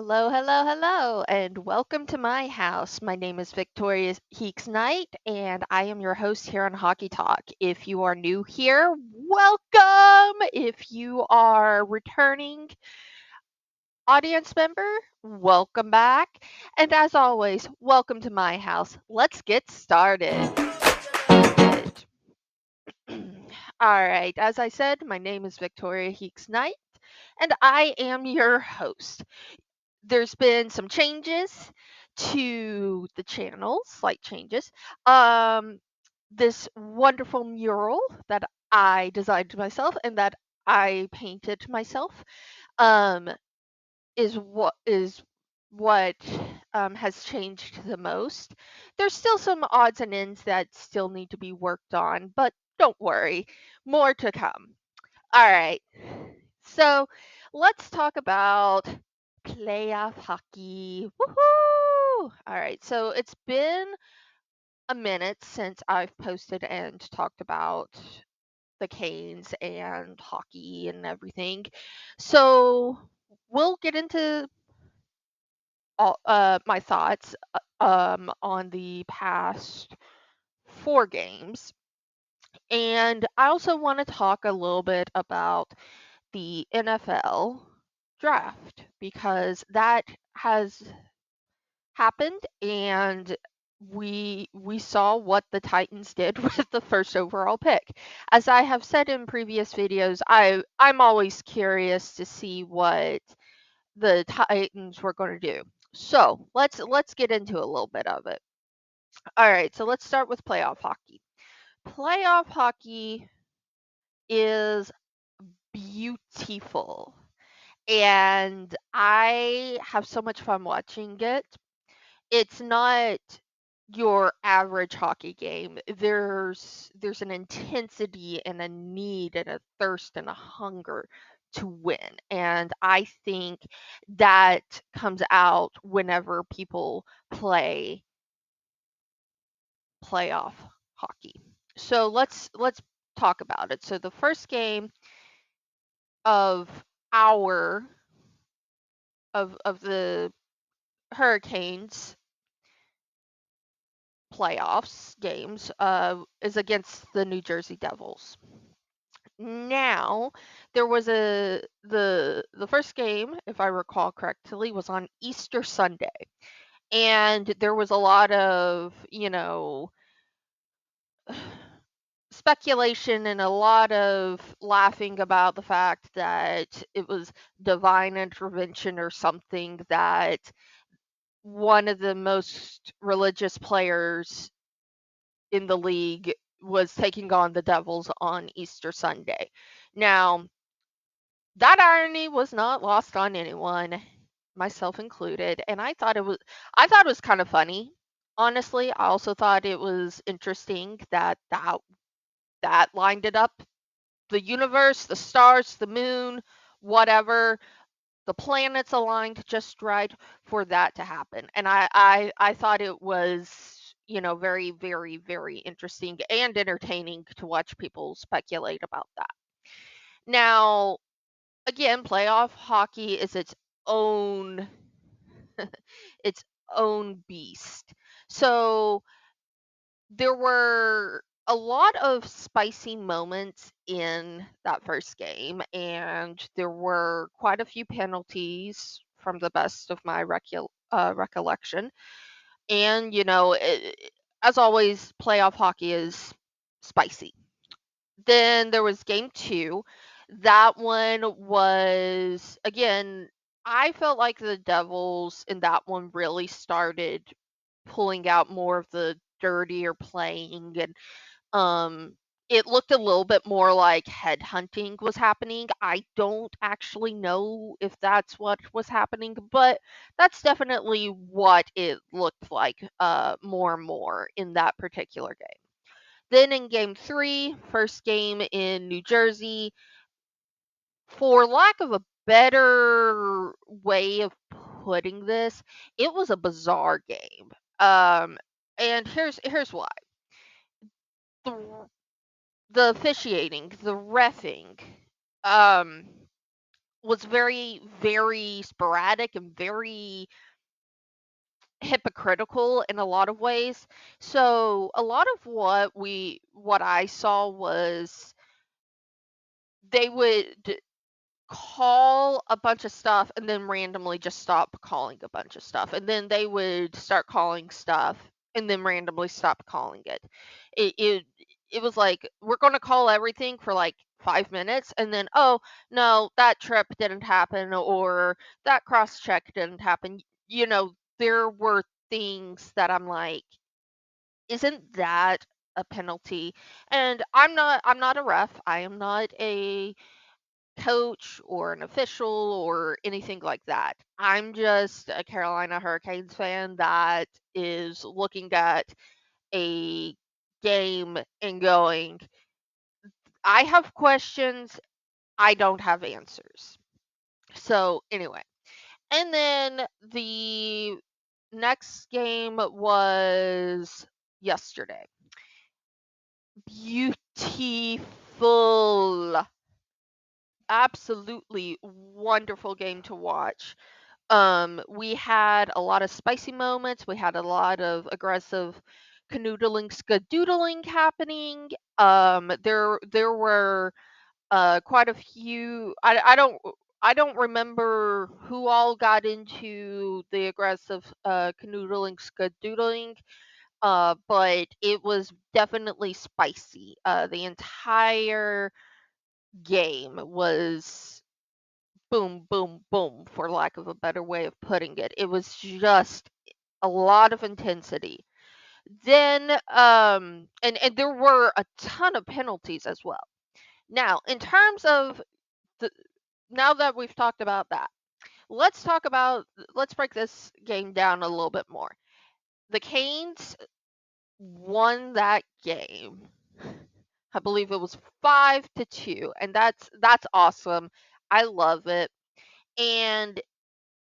Hello, hello, hello, and welcome to my house. My name is Victoria Heeks Knight, and I am your host here on Hockey Talk. If you are new here, welcome. If you are returning audience member, welcome back. And as always, welcome to my house. Let's get started. All right, as I said, my name is Victoria Heeks Knight, and I am your host. There's been some changes to the channel, slight changes. Um, this wonderful mural that I designed myself and that I painted myself um, is what has changed the most. There's still some odds and ends that still need to be worked on, but don't worry, more to come. All right. So let's talk about playoff hockey. Woohoo! All right. So it's been a minute since I've posted and talked about the Canes and hockey and everything. So we'll get into my thoughts on the past four games. And I also want to talk a little bit about the NFL draft because that has happened and we saw what the Titans did with the first overall pick. As I have said in previous videos, I'm always curious to see what the Titans were going to do. So, let's get into a little bit of it. All right, so let's start with playoff hockey. Playoff hockey is beautiful and I have so much fun watching it. It's not your average hockey game. There's an intensity and a need and a thirst and a hunger to win. And I think that comes out whenever people play playoff hockey. So let's talk about it. So the first game of our of the Hurricanes playoffs games is against the New Jersey Devils. Now, there was the first game, if I recall correctly, was on Easter Sunday. And there was a lot of, speculation and a lot of laughing about the fact that it was divine intervention or something that one of the most religious players in the league was taking on the Devils on Easter Sunday. Now, that irony was not lost on anyone, myself included, and I thought it was kind of funny. Honestly, I also thought it was interesting that lined it up. The universe, the stars, the moon, whatever, the planets aligned just right for that to happen. And I thought it was, very, very, very interesting and entertaining to watch people speculate about that. Now, again, playoff hockey is own its own beast. So there were a lot of spicy moments in that first game, and there were quite a few penalties from the best of my recollection. And, as always, playoff hockey is spicy. Then there was game two. That one was, again, I felt like the Devils in that one really started pulling out more of the dirtier playing and um it looked a little bit more like headhunting was happening. I don't actually know if that's what was happening, but that's definitely what it looked like more and more in that particular game. Then in game three, first game in New Jersey, for lack of a better way of putting this, it was a bizarre game. Um, and here's why. The the officiating, the reffing, um, was very, very sporadic and very hypocritical in a lot of ways. So a lot of what I saw was they would call a bunch of stuff and then randomly just stop calling a bunch of stuff. And then they would start calling stuff and then randomly stop calling it. It it was like we're going to call everything for like 5 minutes and then oh no, that trip didn't happen or that cross check didn't happen. You know, there were things that I'm like, isn't that a penalty? And I'm not a ref. I am not a coach or an official or anything like that. I'm just a Carolina Hurricanes fan that is looking at a game and going, I have questions, I don't have answers. So, anyway. And then the next game was yesterday. Beautiful. Absolutely wonderful game to watch. We had a lot of spicy moments. We had a lot of aggressive canoodling, skadoodling happening. There were quite a few. I don't remember who all got into the aggressive canoodling, skadoodling. But it was definitely spicy. The entire game was boom, boom, boom, for lack of a better way of putting it. It was just a lot of intensity. Then, and there were a ton of penalties as well. Now, in terms of the, now that we've talked about that, let's talk about, let's break this game down a little bit more. The Canes won that game. I believe it was 5-2, and that's awesome. I love it. And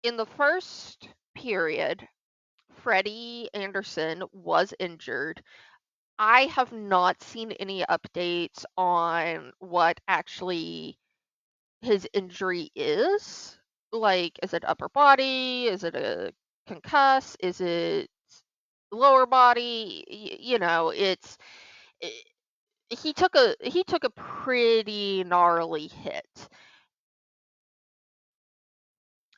in the first period, Freddie Anderson was injured. I have not seen any updates on what actually his injury is. Like, is it upper body? Is it a concuss? Is it lower body? It's I he took a pretty gnarly hit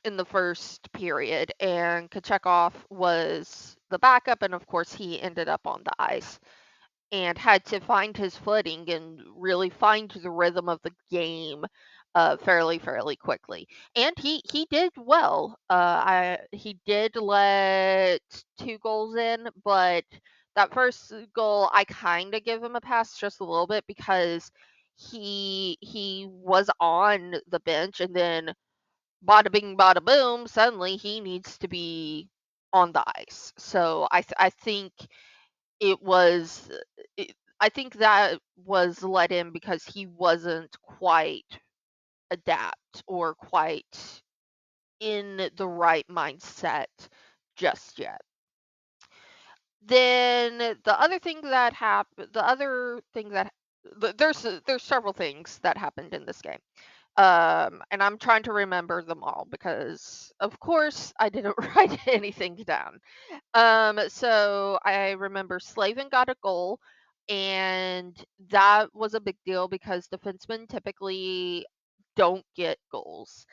in the first period, and Kochekov was the backup, and of course, he ended up on the ice and had to find his footing and really find the rhythm of the game fairly quickly. And he did well. He did let 2 goals in, but that first goal, I kind of give him a pass just a little bit because he was on the bench and then bada bing, bada boom, suddenly he needs to be on the ice. So I think it was, I think that was let in because he wasn't quite adapt or quite in the right mindset just yet. Then the other thing that there's several things that happened in this game. And I'm trying to remember them all because, of course, I didn't write anything down. So I remember Slavin got a goal, and that was a big deal because defensemen typically don't get goals.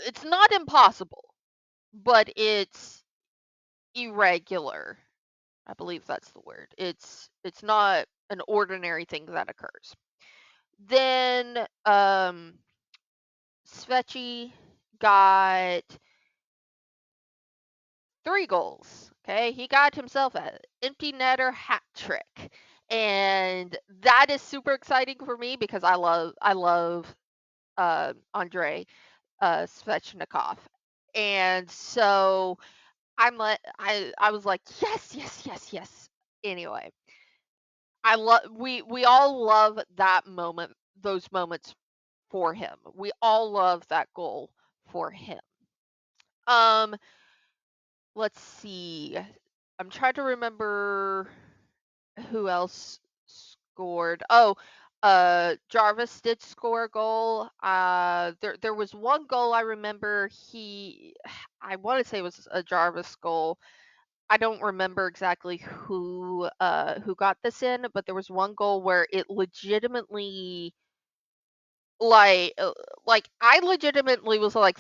It's not impossible, but it's irregular. I believe that's the word. It's not an ordinary thing that occurs. Then Svechi got 3 goals. Okay, he got himself an empty netter hat trick, and that is super exciting for me because I love Andrei Svechnikov, and so I was like, yes, yes, yes, yes. Anyway, we all love that moment, those moments for him. We all love that goal for him. Um, let's see. I'm trying to remember who else scored. Oh, Jarvis did score a goal. There was one goal I remember I want to say it was a Jarvis goal. I don't remember exactly who got this in, but there was one goal where it legitimately like uh, like I legitimately was like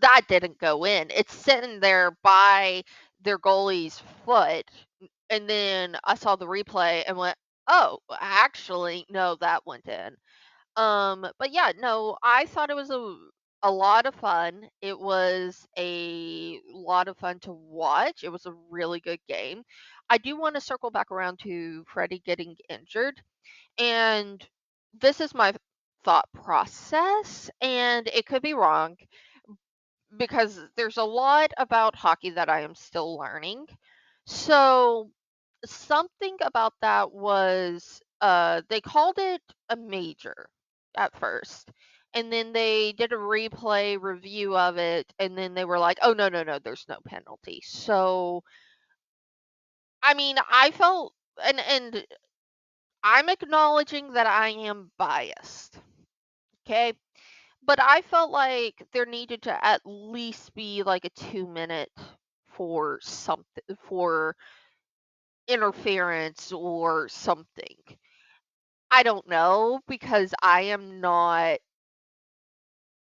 that didn't go in. It's sitting there by their goalie's foot, and then I saw the replay and went, "Oh, actually no, that went in." But yeah, no, I thought it was a lot of fun. It was a lot of fun to watch. It was a really good game. I do want to circle back around to Freddie getting injured, and this is my thought process, and it could be wrong because there's a lot about hockey that I am still learning. So something about that was they called it a major at first, and then they did a replay review of it, and then they were like, "Oh no, no, no, there's no penalty." So I mean, I felt and I'm acknowledging that I am biased, okay? But I felt like there needed to at least be like a 2 minute for something for interference or something. I don't know because I am not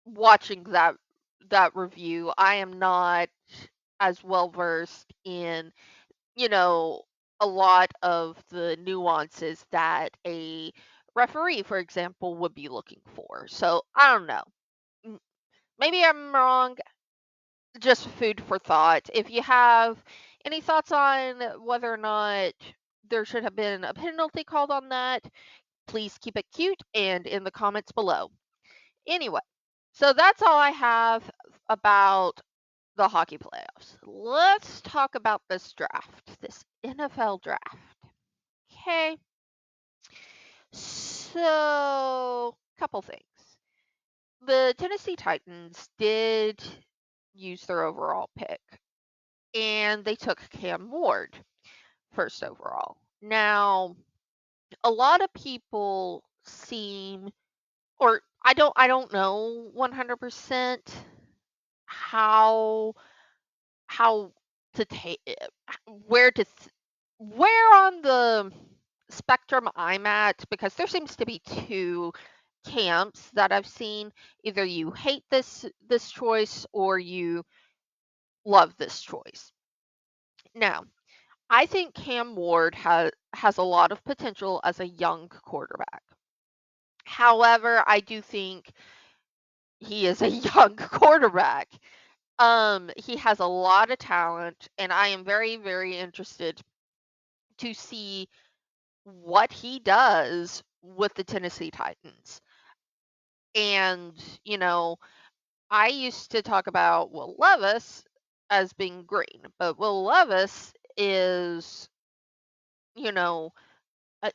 watching that review. I am not as well versed in, you know, a lot of the nuances that a referee, for example, would be looking for. So, I don't know. M- Maybe I'm wrong. Just food for thought. If you have any thoughts on whether or not there should have been a penalty called on that, please keep it cute and in the comments below. Anyway, so that's all I have about the hockey playoffs. Let's talk about this draft, this NFL draft. Okay, so couple things. The Tennessee Titans did use their overall pick, and they took Cam Ward first overall. Now, a lot of people seem or I don't know 100% how how to take where to where on the spectrum I'm at because there seems to be two camps that I've seen. Either you hate this choice or you love this choice. Now, I think Cam Ward has a lot of potential as a young quarterback. However, I do think he is a young quarterback. He has a lot of talent, and I am very, very interested to see what he does with the Tennessee Titans. And, I used to talk about Will Levis as being green, but Will Levis is, you know,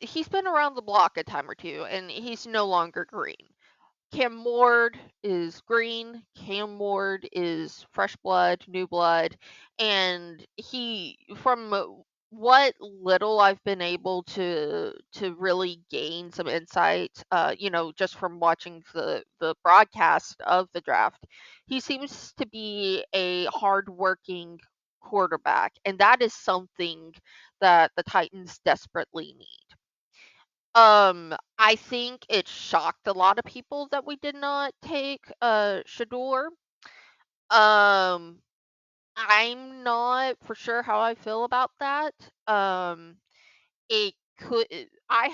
he's been around the block a time or two, and he's no longer green. Cam Ward is green. Cam Ward is fresh blood, new blood, and from what little I've been able to really gain some insight, just from watching the broadcast of the draft, he seems to be a hardworking quarterback, and that is something that the Titans desperately need. I think it shocked a lot of people that we did not take Shador. Um, I'm not for sure how I feel about that. Um, it could I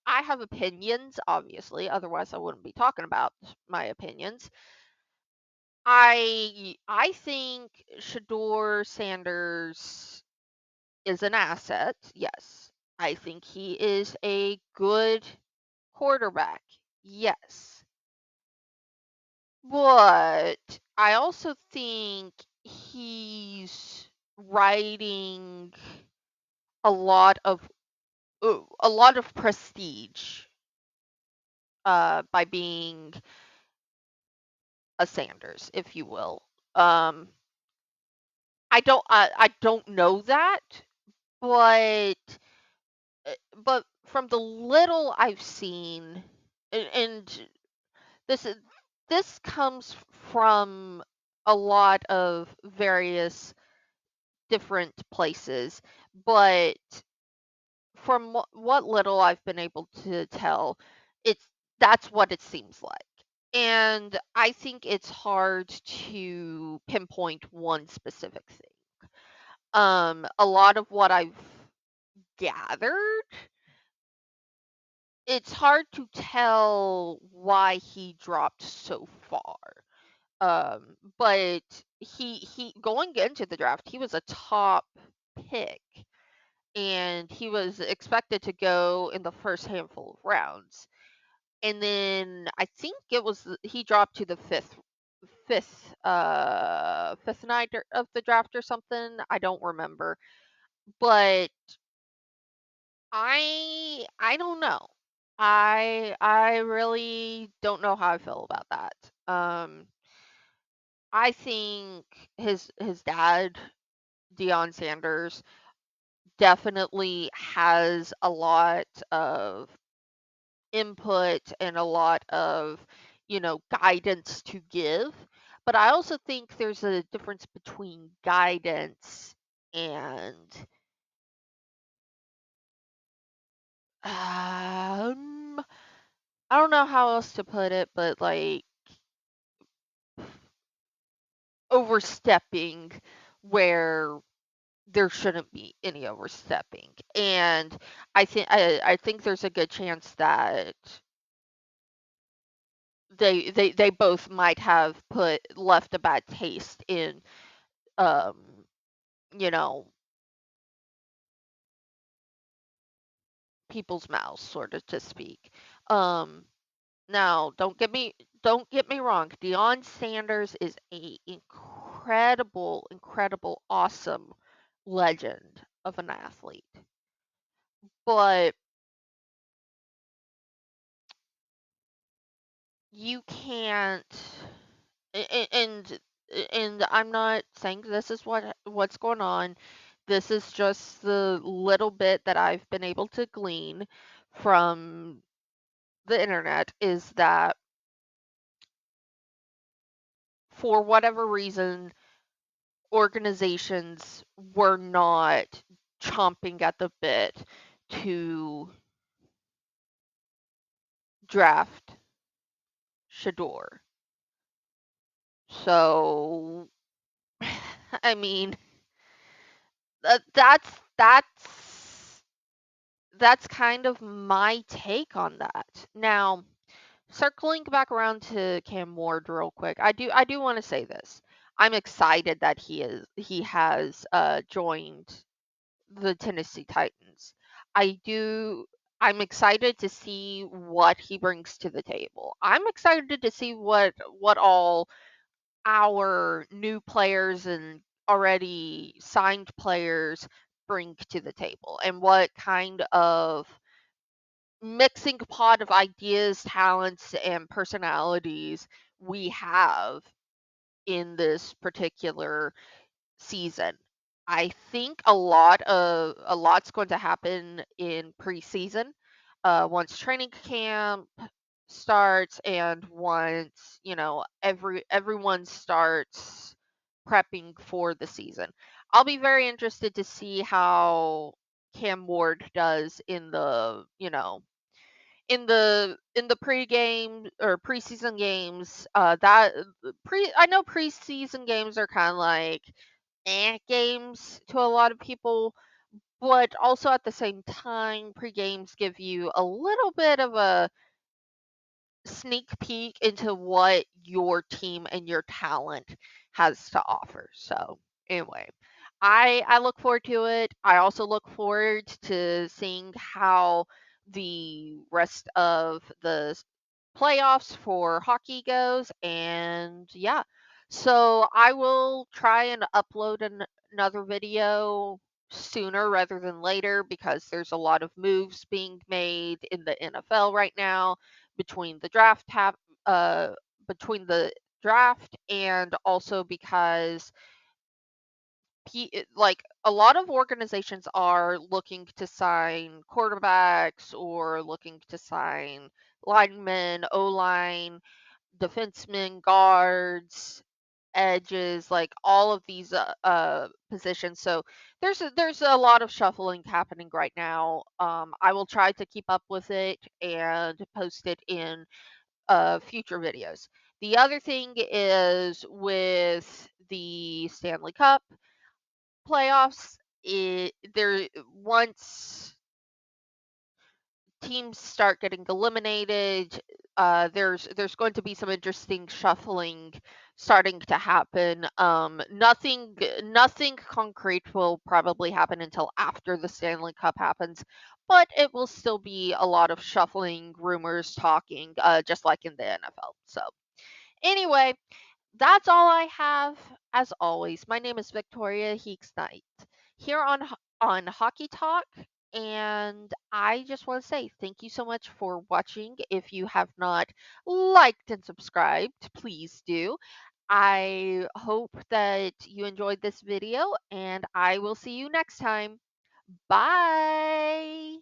have opinions, obviously, otherwise I wouldn't be talking about my opinions. I think Shador Sanders is an asset. Yes. I think he is a good quarterback. Yes. But I also think he's riding a lot of prestige by being a Sanders, if you will. Um, I don't know that, but but from the little I've seen, and this is this comes from a lot of various different places, but from what little I've been able to tell, it's that's what it seems like. And I think it's hard to pinpoint one specific thing. A lot of what I've gathered, it's hard to tell why he dropped so far. But he going into the draft, he was a top pick and he was expected to go in the first handful of rounds. And then I think he dropped to the fifth night of the draft or something. I don't remember. But I don't know. I really don't know how I feel about that. I think his dad, Deion Sanders, definitely has a lot of input and a lot of, guidance to give. But I also think there's a difference between guidance and I don't know how else to put it, but like overstepping where there shouldn't be any overstepping. And I think there's a good chance that they both might have put left a bad taste in um you know people's mouths, sort of to speak. um Now, don't get me wrong. Deion Sanders is a incredible, awesome legend of an athlete. But you can't and I'm not saying this is what's going on. This is just the little bit that I've been able to glean from the internet, is that for whatever reason organizations were not chomping at the bit to draft Shador. So, I mean, that, that's that's that's kind of my take on that. Now, circling back around to Cam Ward real quick, I do want to say this. I'm excited that he has joined the Tennessee Titans. I do I'm excited to see what he brings to the table. I'm excited to see what all our new players and already signed players bring to the table, and what kind of mixing pot of ideas, talents, and personalities we have in this particular season. I think a lot's going to happen in preseason. Once training camp starts and once, everyone starts prepping for the season. I'll be very interested to see how Cam Ward does in the pregame or preseason games. That pre I know preseason games are kind of like games to a lot of people, but also at the same time, pre-games give you a little bit of a sneak peek into what your team and your talent has to offer. So, anyway, I look forward to it. I also look forward to seeing how the rest of the playoffs for hockey goes. And yeah, so I will try and upload another video sooner rather than later, because there's a lot of moves being made in the NFL right now between the uh between the draft, and also because like a lot of organizations are looking to sign quarterbacks or looking to sign linemen, O-line, defensemen, guards, edges, like all of these positions. So there's a lot of shuffling happening right now. I will try to keep up with it and post it in future videos. The other thing is with the Stanley Cup playoffs, once teams start getting eliminated, there's going to be some interesting shuffling starting to happen. Nothing concrete will probably happen until after the Stanley Cup happens, but it will still be a lot of shuffling, rumors, talking, just like in the NFL. So anyway, that's all I have. As always, my name is Victoria Heeks Knight here on Hockey Talk, and I just want to say thank you so much for watching. If you have not liked and subscribed, please do. I hope that you enjoyed this video, and I will see you next time. Bye.